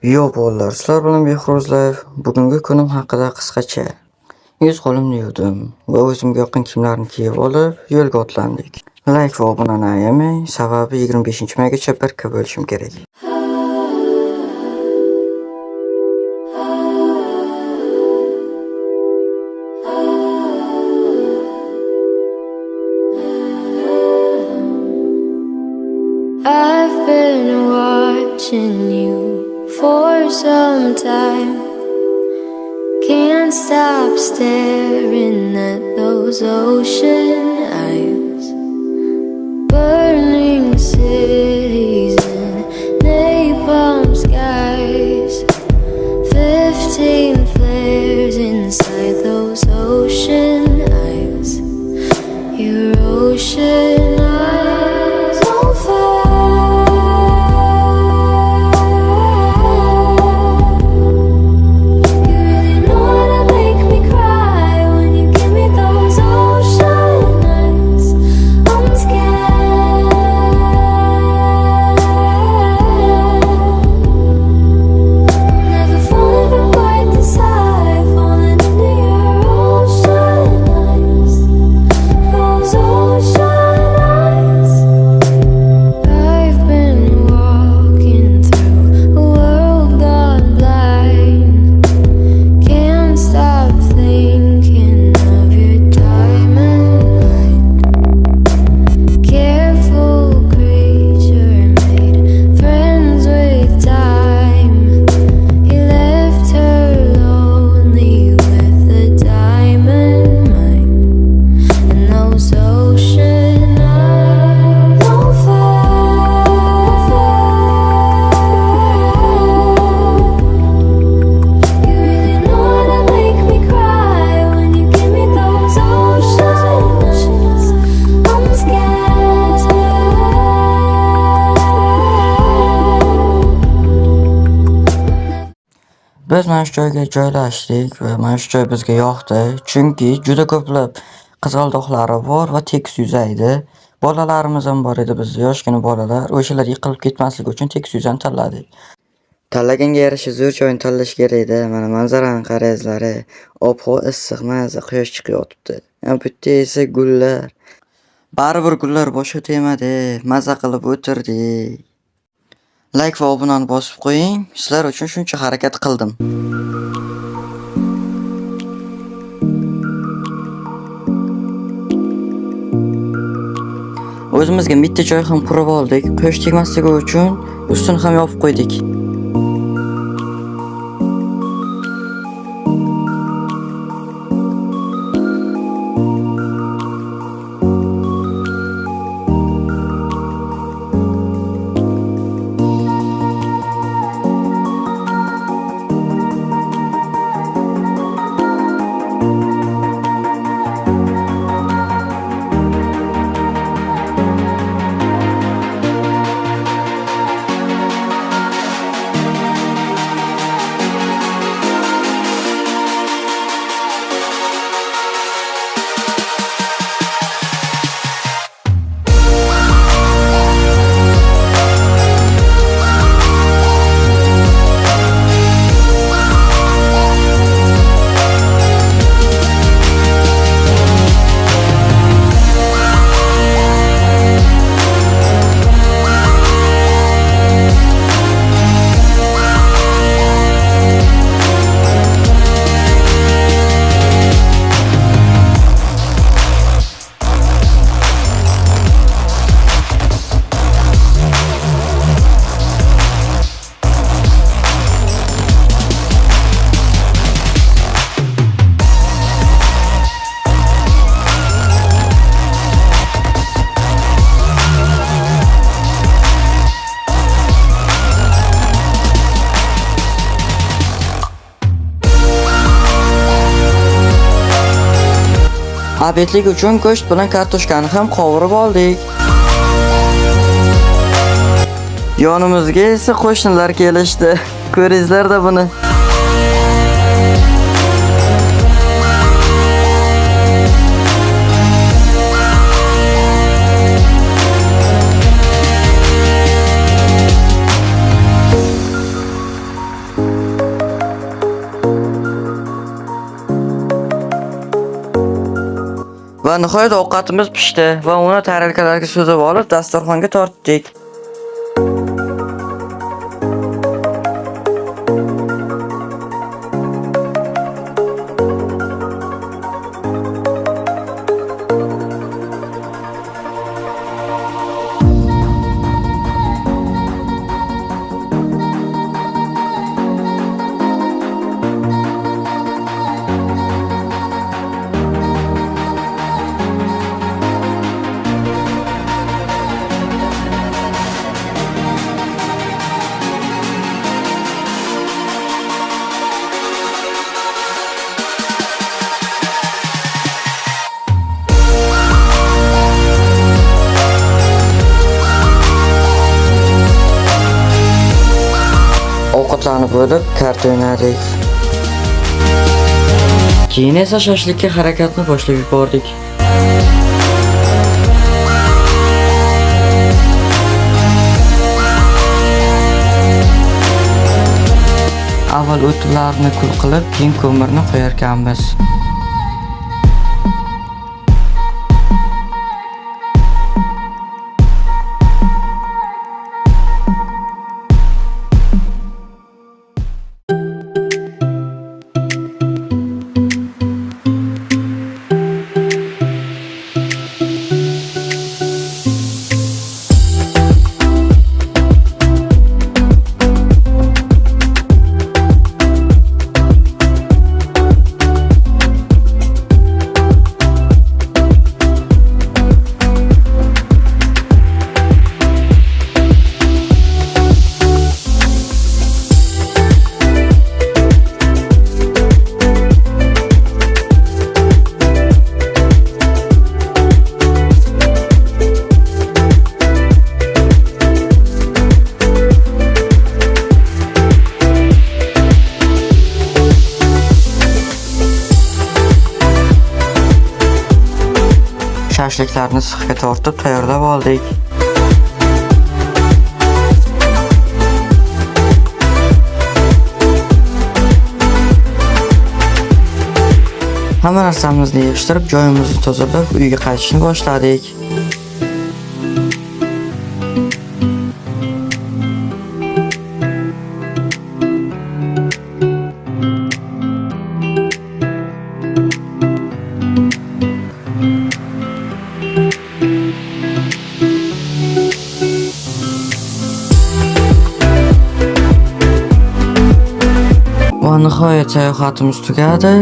Yo bolalar, sizlar bilan Behruzlayev. Bugungi kunim haqida qisqacha. Yuz-qo'limni yuvdim va o'zimga yoqqan kiyimlarni kiyib olib, yo'lga otlandik. Like va obunani ayamang, sababi 25-maygacha 1K bo'lishim kerak. I've been watching you for some time. Can't stop staring at those ocean eyes. Burning cities and napalm skies. 15 flares inside those ocean eyes. Your ocean eyes on fire. Biz mana shu joyga joylashdik va mana shu joy bizga yoqdi, chunki juda ko'plab qizg'aldoqlari bor va tekis yuzaydi. Bolalarimiz ham bor edi, biz yoshgina bolalar, o'shalar yiqilib ketmasligi uchun tekis yuzani tanladik. Tanlaganga yarasha zo'r joyni tanlash kerak-da. Mana manzarani qarangizlar. Ob-havo issiq, maza quyosh chiqib yotibdi. Bu yerda esa gullar. Baribir gullar boshqa temada, maza qilib o'tirdik. Like va obunani bosib qo'ying. Sizlar uchun shuncha harakat qildim. O'zimizga bitta joy ham qurib oldik. Quyosh tegmasligi uchun ustini ham yopib qo'ydik. Obedlik uchun go'sht bilan kartoshkani ham qovurib oldik. Yonimizga esa qo'shnilar kelishdi. Ko'ringizlar-da buni. Va nihoyat ovqatimiz pishdi va uni tarelkalarga suzib olib dasturxonga tortdik. Ovqatlanib bo'lib kart o'ynadik. Keyin esa shashlikka harakatni boshlab yubordik. Avval o'tlarni kul qilib, keyin ko'mirni qo'yarkanmiz. Shashliklarni sixga tortib tayyorlab oldik. Hamma narsamizni yig'ishtirib, joyimizni tozalab, uyga qaytishni boshladik. Va nihoyat sayohatimiz tugadi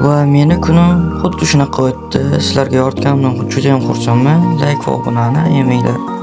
va meni kunim xuddi shunaqa o'tdi. Sizlarga yoritganimdan juda ham xursandman. Like va obunani yemanglar.